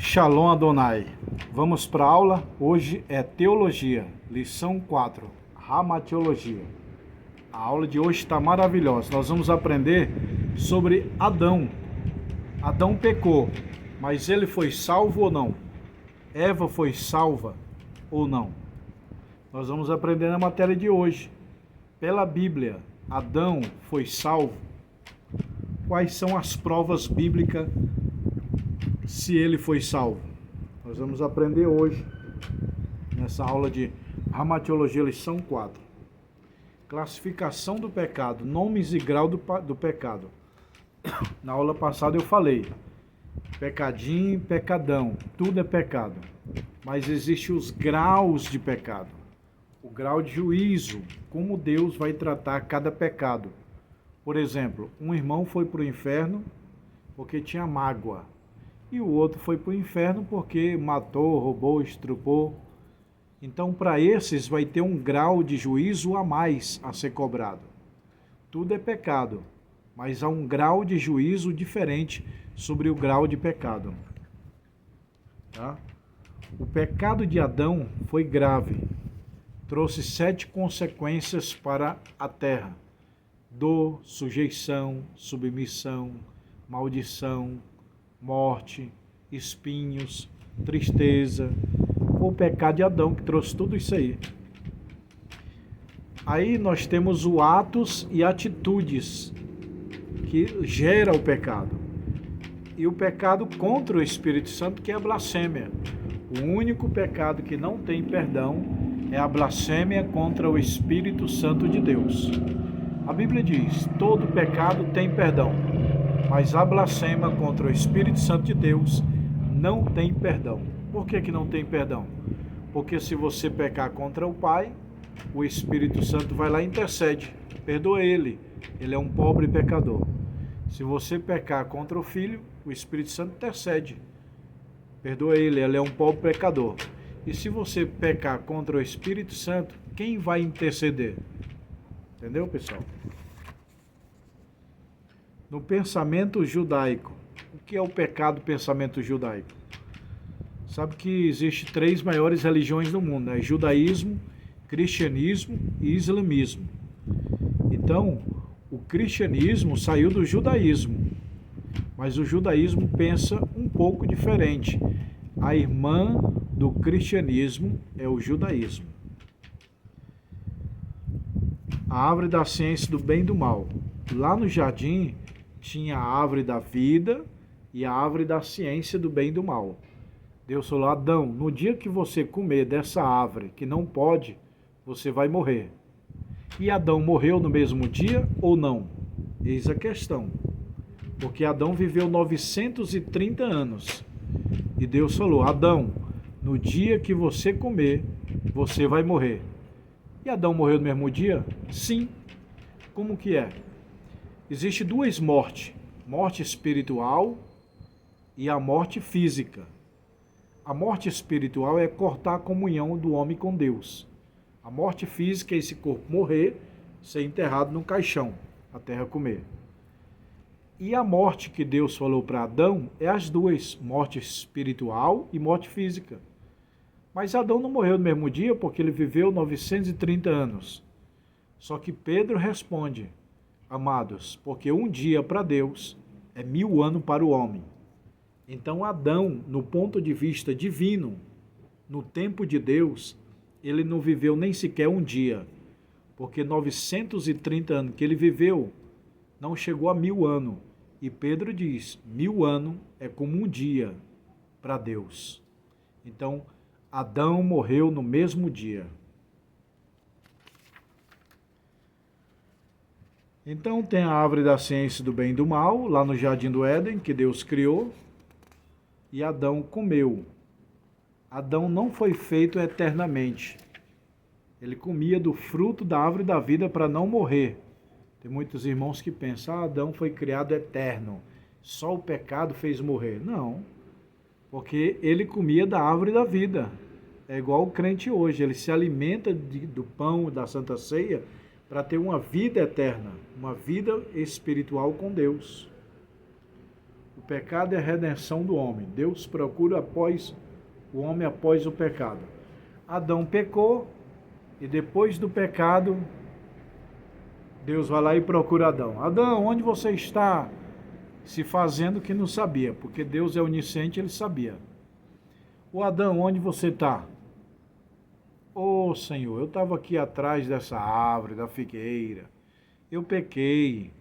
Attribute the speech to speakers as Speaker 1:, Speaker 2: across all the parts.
Speaker 1: Shalom Adonai. Vamos para a aula. Hoje é Teologia, lição 4, Ramatiologia. A aula de hoje está maravilhosa. Nós vamos aprender sobre Adão. Adão pecou, mas ele foi salvo ou não? Eva foi salva ou não? Nós vamos aprender na matéria de hoje. Pela Bíblia, Adão foi salvo? Quais são as provas bíblicas se ele foi salvo? Nós vamos aprender hoje, nessa aula de Ramatiologia, lição 4. Classificação do pecado, nomes e grau do pecado. Na aula passada eu falei, pecadinho, pecadão, tudo é pecado. Mas existem os graus de pecado. O grau de juízo, como Deus vai tratar cada pecado. Por exemplo, um irmão foi para o inferno porque tinha mágoa. E o outro foi para o inferno porque matou, roubou, estrupou. Então, para esses, vai ter um grau de juízo a mais a ser cobrado. Tudo é pecado, mas há um grau de juízo diferente sobre o grau de pecado. Tá? O pecado de Adão foi grave. Trouxe 7 consequências para a terra: dor, sujeição, submissão, maldição, morte, espinhos, tristeza. Foi o pecado de Adão que trouxe tudo isso aí. Aí nós temos os atos e atitudes que gera o pecado. E o pecado contra o Espírito Santo, que é a blasfêmia. O único pecado que não tem perdão é a blasfêmia contra o Espírito Santo de Deus. A Bíblia diz: todo pecado tem perdão, mas a blasfêmia contra o Espírito Santo de Deus não tem perdão. Por que não tem perdão? Porque se você pecar contra o Pai, o Espírito Santo vai lá e intercede. Perdoa ele é um pobre pecador. Se você pecar contra o Filho, o Espírito Santo intercede. Perdoa ele é um pobre pecador. E se você pecar contra o Espírito Santo, quem vai interceder? Entendeu, pessoal? No pensamento judaico. O que é o pecado pensamento judaico? Sabe que existe 3 maiores religiões no mundo, né? Judaísmo, cristianismo e islamismo. Então, o cristianismo saiu do judaísmo, mas o judaísmo pensa um pouco diferente. A irmã do cristianismo é o judaísmo. A árvore da ciência do bem e do mal. Lá no jardim tinha a árvore da vida e a árvore da ciência do bem e do mal. Deus falou: Adão, no dia que você comer dessa árvore, que não pode, você vai morrer. E Adão morreu no mesmo dia ou não? Eis a questão. Porque Adão viveu 930 anos. E Deus falou: Adão, no dia que você comer, você vai morrer. E Adão morreu no mesmo dia? Sim. Como que é? Existem 2 mortes. Morte espiritual e a morte física. A morte espiritual é cortar a comunhão do homem com Deus. A morte física é esse corpo morrer, ser enterrado num caixão, a terra comer. E a morte que Deus falou para Adão é as 2, morte espiritual e morte física. Mas Adão não morreu no mesmo dia porque ele viveu 930 anos. Só que Pedro responde: amados, porque um dia para Deus é 1000 anos para o homem. Então Adão, no ponto de vista divino, no tempo de Deus, ele não viveu nem sequer um dia, porque 930 anos que ele viveu não chegou a 1000 anos. E Pedro diz: 1000 anos é como um dia para Deus. Então Adão morreu no mesmo dia. Então tem a árvore da ciência do bem e do mal, lá no Jardim do Éden, que Deus criou, e Adão comeu. Adão não foi feito eternamente. Ele comia do fruto da árvore da vida para não morrer. Tem muitos irmãos que pensam: Adão foi criado eterno, só o pecado fez morrer. Não, porque ele comia da árvore da vida. É igual o crente hoje, ele se alimenta do pão da Santa Ceia para ter uma vida eterna, uma vida espiritual com Deus. O pecado é a redenção do homem. Deus procura o homem após o pecado. Adão pecou e depois do pecado, Deus vai lá e procura Adão. Adão, onde você está? Se fazendo que não sabia, porque Deus é onisciente, ele sabia. Ô Adão, onde você está? Ô Senhor, eu estava aqui atrás dessa árvore, da figueira. Eu pequei.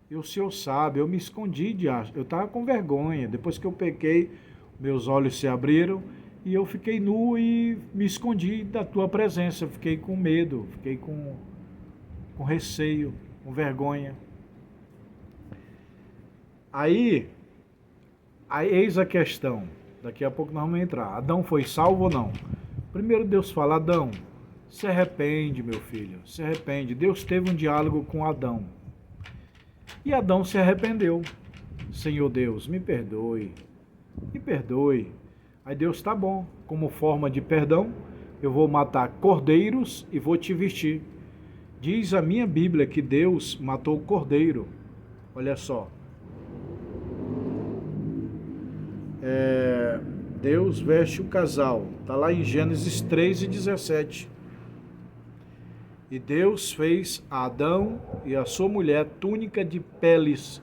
Speaker 1: E o Senhor sabe, eu me escondi eu estava com vergonha. Depois que eu pequei, meus olhos se abriram e eu fiquei nu e me escondi da tua presença. Fiquei com medo, fiquei com receio, com vergonha. Aí, eis a questão. Daqui a pouco nós vamos entrar. Adão foi salvo ou não? Primeiro Deus fala, Adão, se arrepende, meu filho, se arrepende. Deus teve um diálogo com Adão. E Adão se arrependeu. Senhor Deus, me perdoe, me perdoe. Aí Deus, tá bom, como forma de perdão, eu vou matar cordeiros e vou te vestir. Diz a minha Bíblia que Deus matou o cordeiro. Olha só. Deus veste o casal. Está lá em Gênesis 3:17. E Deus fez a Adão e a sua mulher túnica de peles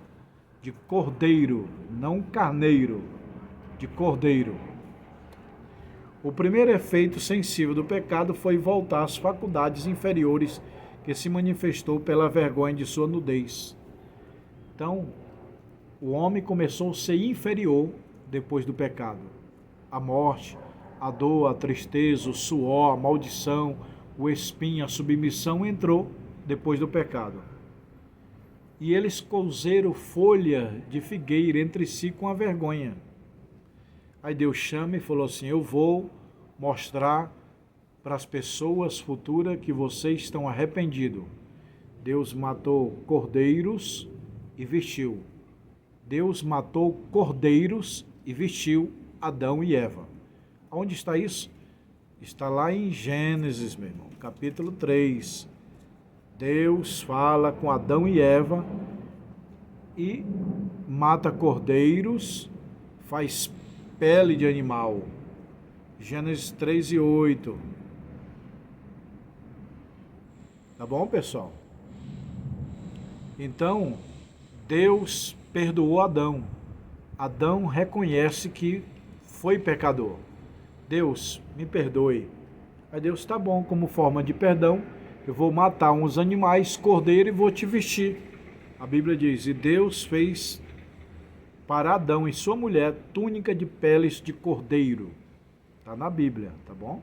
Speaker 1: de cordeiro, não carneiro, de cordeiro. O primeiro efeito sensível do pecado foi voltar às faculdades inferiores que se manifestou pela vergonha de sua nudez. Então, o homem começou a ser inferior depois do pecado. A morte, a dor, a tristeza, o suor, a maldição, o espinho, a submissão entrou depois do pecado. E eles cozeram folha de figueira entre si com a vergonha. Aí Deus chama e falou assim, eu vou mostrar para as pessoas futuras que vocês estão arrependidos. Deus matou cordeiros e vestiu. Deus matou cordeiros e vestiu Adão e Eva. Onde está isso? Está lá em Gênesis, meu irmão, capítulo 3. Deus fala com Adão e Eva e mata cordeiros, faz pele de animal. Gênesis 3:8. Tá bom, pessoal? Então, Deus perdoou Adão. Adão reconhece que foi pecador. Deus, me perdoe. Aí Deus, tá bom, como forma de perdão, eu vou matar uns animais, cordeiro, e vou te vestir. A Bíblia diz, e Deus fez para Adão e sua mulher túnica de peles de cordeiro. Está na Bíblia, tá bom?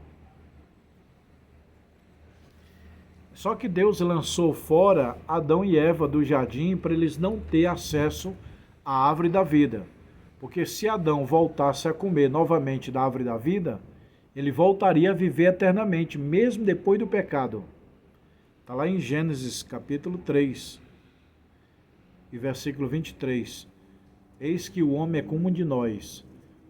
Speaker 1: Só que Deus lançou fora Adão e Eva do jardim para eles não ter acesso à árvore da vida. Porque se Adão voltasse a comer novamente da árvore da vida, ele voltaria a viver eternamente, mesmo depois do pecado. Está lá em Gênesis capítulo 3, e versículo 23. Eis que o homem é como um de nós.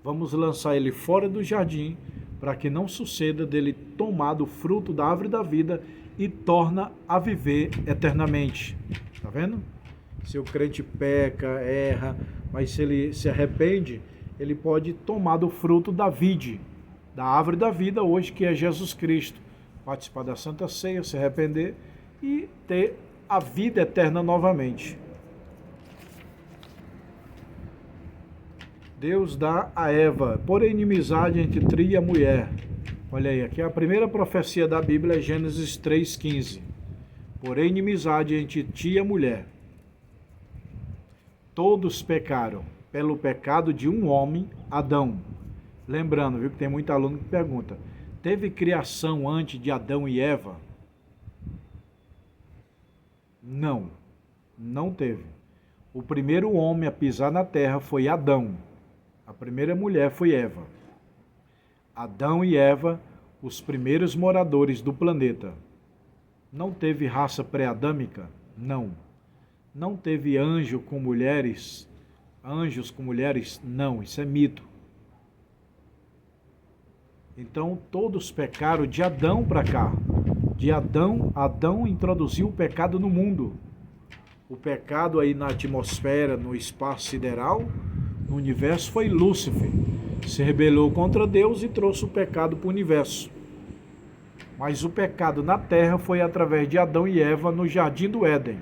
Speaker 1: Vamos lançar ele fora do jardim, para que não suceda dele tomar do fruto da árvore da vida e torna a viver eternamente. Está vendo? Se o crente peca, erra, mas se ele se arrepende, ele pode tomar do fruto da vide, da árvore da vida hoje, que é Jesus Cristo. Participar da Santa Ceia, se arrepender e ter a vida eterna novamente. Deus dá a Eva, por inimizade entre tri e a mulher. Olha aí, aqui a primeira profecia da Bíblia é Gênesis 3,15. Por inimizade entre ti e a mulher. Todos pecaram pelo pecado de um homem, Adão. Lembrando, viu, que tem muito aluno que pergunta, teve criação antes de Adão e Eva? Não, não teve. O primeiro homem a pisar na terra foi Adão. A primeira mulher foi Eva. Adão e Eva, os primeiros moradores do planeta. Não teve raça pré-adâmica? Não. Não teve anjo com mulheres? Anjos com mulheres? Não, isso é mito. Então todos pecaram de Adão para cá. De Adão, Adão introduziu o pecado no mundo. O pecado aí na atmosfera, no espaço sideral, no universo foi Lúcifer. Se rebelou contra Deus e trouxe o pecado para o universo. Mas o pecado na terra foi através de Adão e Eva no Jardim do Éden.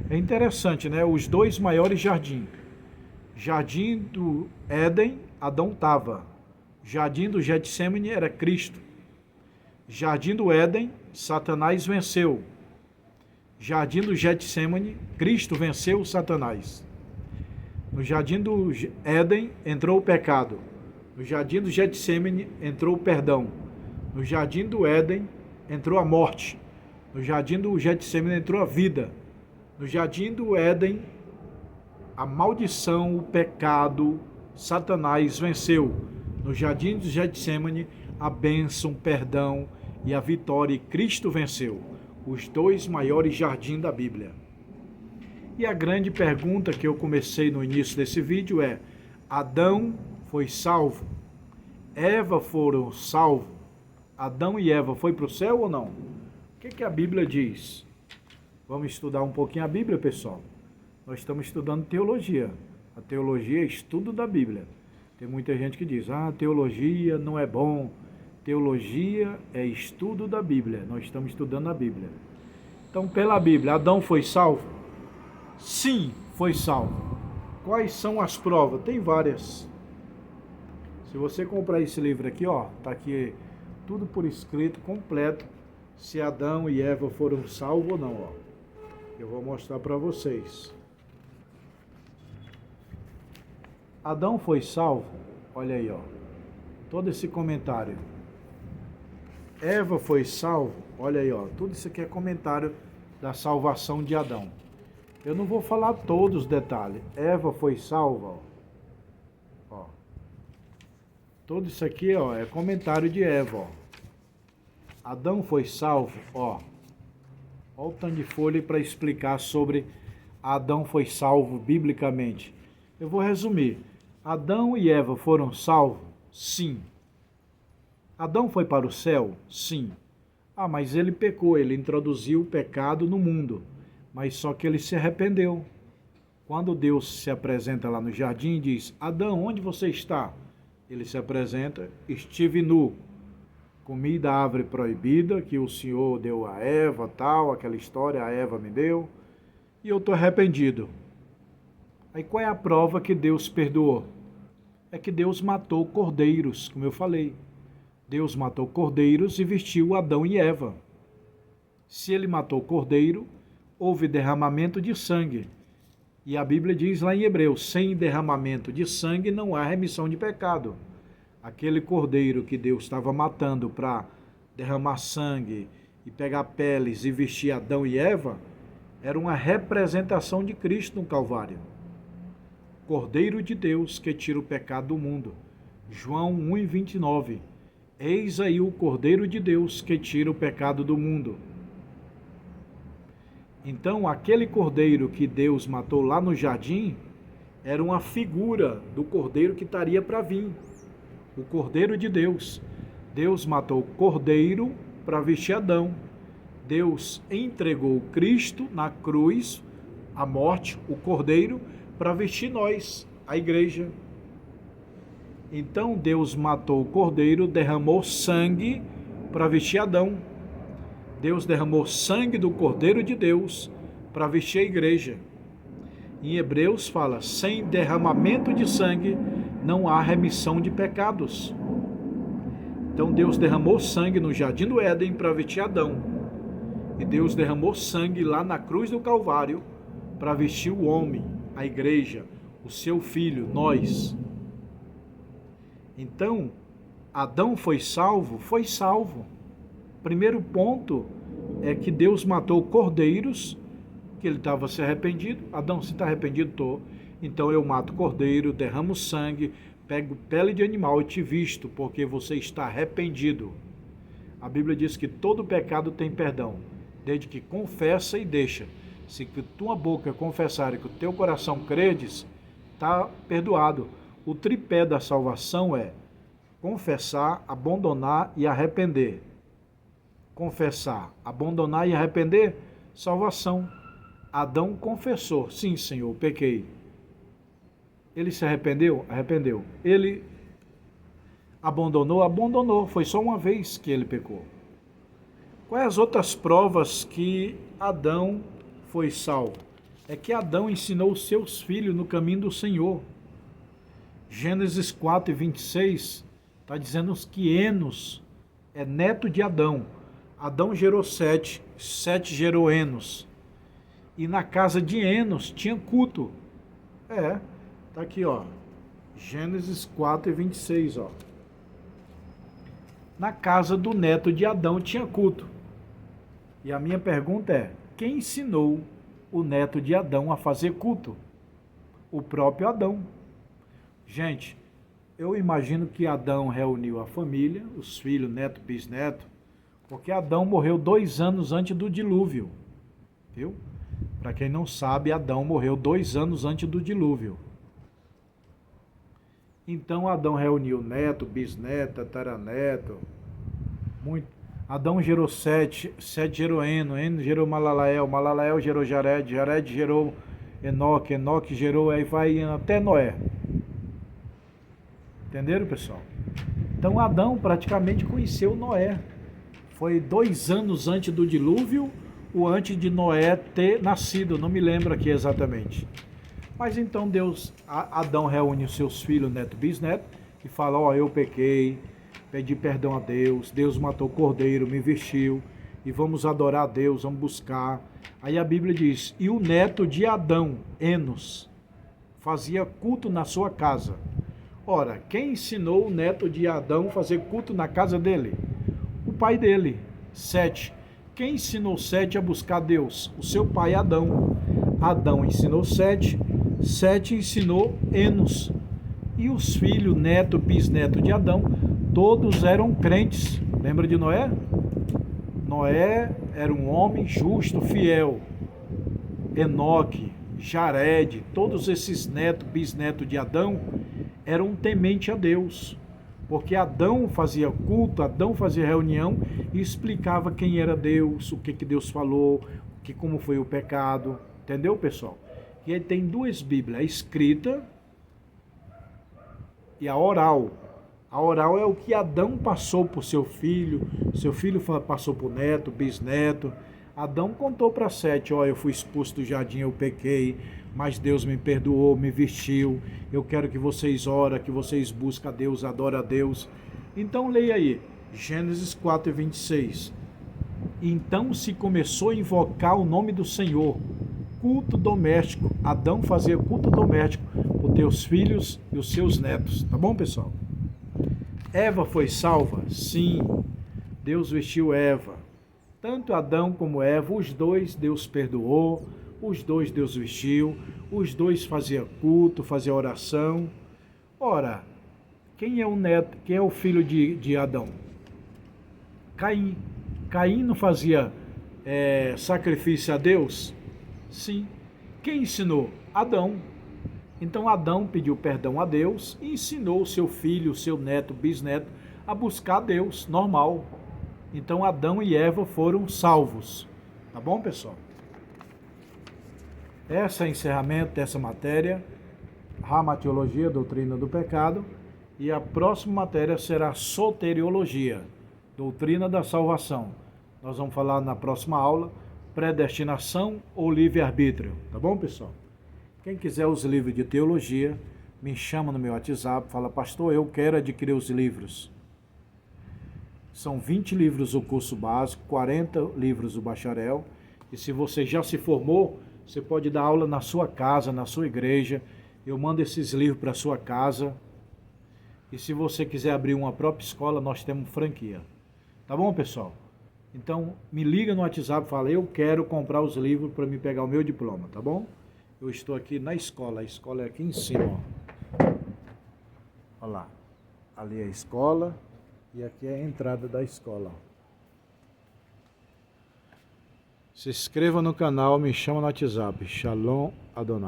Speaker 1: É interessante, né? Os dois maiores jardins. Jardim do Éden, Adão estava. Jardim do Getsemane era Cristo. Jardim do Éden, Satanás venceu. Jardim do Getsemane, Cristo venceu Satanás. No Jardim do Éden entrou o pecado. No Jardim do Getsemane entrou o perdão. No Jardim do Éden entrou a morte. No Jardim do Getsemane entrou a vida. No Jardim do Éden, a maldição, o pecado, Satanás venceu. No Jardim do Getsemane, a bênção, o perdão e a vitória, e Cristo venceu. Os dois maiores jardins da Bíblia. E a grande pergunta que eu comecei no início desse vídeo é: Adão foi salvo? Eva foram salvos? Adão e Eva foi para o céu ou não? O que a Bíblia diz? Vamos estudar um pouquinho a Bíblia, pessoal. Nós estamos estudando teologia. A teologia é estudo da Bíblia. Tem muita gente que diz: teologia não é bom. Teologia é estudo da Bíblia. Nós estamos estudando a Bíblia. Então, pela Bíblia, Adão foi salvo? Sim, foi salvo. Quais são as provas? Tem várias. Se você comprar esse livro aqui, tá aqui tudo por escrito, completo, se Adão e Eva foram salvos ou não, Eu vou mostrar para vocês. Adão foi salvo? Olha aí, todo esse comentário. Eva foi salvo? Olha aí, tudo isso aqui é comentário da salvação de Adão. Eu não vou falar todos os detalhes. Eva foi salva, Tudo isso aqui, é comentário de Eva, Adão foi salvo, Olha o tanto de folha para explicar sobre Adão foi salvo biblicamente. Eu vou resumir. Adão e Eva foram salvos? Sim. Adão foi para o céu? Sim. Mas ele pecou, ele introduziu o pecado no mundo. Mas só que ele se arrependeu. Quando Deus se apresenta lá no jardim e diz: Adão, onde você está? Ele se apresenta: estive nu. Comi da árvore proibida que o Senhor deu a Eva, tal, aquela história, a Eva me deu. E eu estou arrependido. Aí qual é a prova que Deus perdoou? É que Deus matou cordeiros, como eu falei. Deus matou cordeiros e vestiu Adão e Eva. Se ele matou cordeiro, houve derramamento de sangue. E a Bíblia diz lá em Hebreus: sem derramamento de sangue não há remissão de pecado. Aquele cordeiro que Deus estava matando para derramar sangue e pegar peles e vestir Adão e Eva, era uma representação de Cristo no Calvário. Cordeiro de Deus que tira o pecado do mundo. João 1:29. Eis aí o Cordeiro de Deus que tira o pecado do mundo. Então, aquele cordeiro que Deus matou lá no jardim era uma figura do cordeiro que estaria para vir. O Cordeiro de Deus. Deus matou o cordeiro para vestir Adão. Deus entregou Cristo na cruz, a morte, o cordeiro, para vestir nós, a igreja. Então Deus matou o cordeiro, derramou sangue para vestir Adão. Deus derramou sangue do Cordeiro de Deus para vestir a igreja. Em Hebreus fala: sem derramamento de sangue não há remissão de pecados. Então Deus derramou sangue no Jardim do Éden para vestir Adão. E Deus derramou sangue lá na cruz do Calvário para vestir o homem, a igreja, o seu filho, nós. Então, Adão foi salvo? Foi salvo. Primeiro ponto é que Deus matou cordeiros, que ele estava se arrependido. Adão, você está arrependido? Estou. Então eu mato cordeiro, derramo sangue, pego pele de animal e te visto, porque você está arrependido. A Bíblia diz que todo pecado tem perdão, desde que confessa e deixa. Se que tua boca confessar e que o teu coração credes, está perdoado. O tripé da salvação é confessar, abandonar e arrepender. Confessar, abandonar e arrepender, salvação. Adão confessou: sim, Senhor, pequei. Ele se arrependeu? Arrependeu. Ele abandonou? Abandonou. Foi só uma vez que ele pecou. Quais as outras provas que Adão foi salvo? É que Adão ensinou os seus filhos no caminho do Senhor. Gênesis 4 e 26 está dizendo que Enos é neto de Adão. Adão gerou Sete, Sete gerou Enos. E na casa de Enos tinha culto. Tá aqui, ó. Gênesis 4 e 26, ó. Na casa do neto de Adão tinha culto. E a minha pergunta é: quem ensinou o neto de Adão a fazer culto? O próprio Adão. Gente, eu imagino que Adão reuniu a família, os filhos, neto, bisneto, porque Adão morreu 2 anos antes do dilúvio. Viu? Para quem não sabe, Adão morreu 2 anos antes do dilúvio. Então Adão reuniu neto, bisneto, tataraneto, muito. Adão gerou Sete, Sete gerou Eno gerou Malalael, Malalael gerou Jared, Jared gerou Enoque, Enoque gerou, aí vai até Noé. Entenderam, pessoal? Então Adão praticamente conheceu Noé. Foi 2 anos antes do dilúvio, ou antes de Noé ter nascido, não me lembro aqui exatamente. Mas então Adão reúne os seus filhos, neto, bisneto, e fala: ó, eu pequei, pedi perdão a Deus, Deus matou o cordeiro, me vestiu, e vamos adorar a Deus, vamos buscar. Aí a Bíblia diz: e o neto de Adão, Enos, fazia culto na sua casa. Ora, quem ensinou o neto de Adão a fazer culto na casa dele? O pai dele, Sete. Quem ensinou Sete a buscar Deus? O seu pai Adão. Adão ensinou Sete, Sete ensinou Enos. E os filhos, neto, bisneto de Adão, todos eram crentes. Lembra de Noé? Noé era um homem justo, fiel. Enoque, Jared, todos esses netos, bisnetos de Adão, eram tementes a Deus. Porque Adão fazia culto, Adão fazia reunião e explicava quem era Deus, o que Deus falou, como foi o pecado. Entendeu, pessoal? E aí tem 2 Bíblias, a escrita e a oral. A oral é o que Adão passou para o seu filho passou para o neto, bisneto. Adão contou para Sete: ó, eu fui expulso do jardim, eu pequei, mas Deus me perdoou, me vestiu. Eu quero que vocês orem, que vocês busquem a Deus, adorem a Deus. Então leia aí, Gênesis 4 e 26. Então se começou a invocar o nome do Senhor, culto doméstico. Adão fazia culto doméstico para os teus filhos e os seus netos. Tá bom, pessoal? Eva foi salva? Sim. Deus vestiu Eva. Tanto Adão como Eva, os dois Deus perdoou, os dois Deus vestiu, os dois faziam culto, faziam oração. Ora, quem é o neto, quem é o filho de Adão? Caim. Caim não fazia sacrifício a Deus? Sim. Quem ensinou? Adão. Então Adão pediu perdão a Deus e ensinou o seu filho, o seu neto, bisneto, a buscar a Deus, normal. Então Adão e Eva foram salvos. Tá bom, pessoal? Esse é o encerramento dessa matéria, Ramatiologia, Doutrina do Pecado, e a próxima matéria será Soteriologia, Doutrina da Salvação. Nós vamos falar na próxima aula, Predestinação ou Livre-Arbítrio. Tá bom, pessoal? Quem quiser os livros de teologia, me chama no meu WhatsApp, fala: pastor, eu quero adquirir os livros. São 20 livros o curso básico, 40 livros o bacharel, e se você já se formou, você pode dar aula na sua casa, na sua igreja. Eu mando esses livros para a sua casa. E se você quiser abrir uma própria escola, nós temos franquia. Tá bom, pessoal? Então, me liga no WhatsApp e fala: eu quero comprar os livros para me pegar o meu diploma, tá bom? Eu estou aqui na escola, a escola é aqui em cima, ó. Olha lá, ali é a escola e aqui é a entrada da escola. Se inscreva no canal, me chama no WhatsApp. Shalom Adonai.